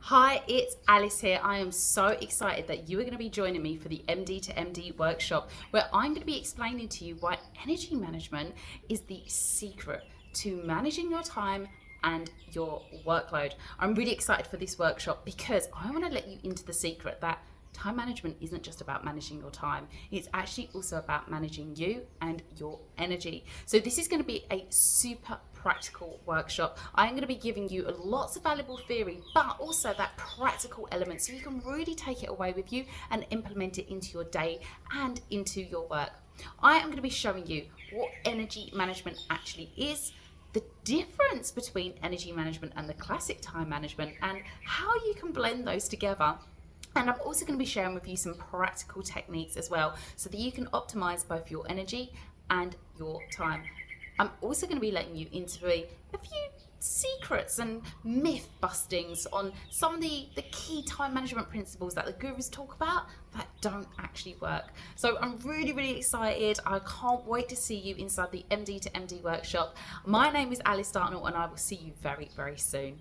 Hi, it's Alice here. I am so excited that you are going to be joining me for the MD to MD workshop, where I'm going to be explaining to you why energy management is the secret to managing your time and your workload. I'm really excited for this workshop because I want to let you into the secret that time management isn't just about managing your time, it's actually also about managing you and your energy. So this is going to be a super practical workshop. I'm going to be giving you lots of valuable theory, but also that practical element so you can really take it away with you and implement it into your day and into your work. I am going to be showing you what energy management actually is, the difference between energy management and the classic time management, and how you can blend those together. And I'm also going to be sharing with you some practical techniques as well so that you can optimize both your energy and your time. I'm also going to be letting you into a few secrets and myth bustings on some of the key time management principles that the gurus talk about that don't actually work. So I'm really excited. I can't wait to see you inside the MD to MD workshop. My name is Alice Dartnell and I will see you very soon.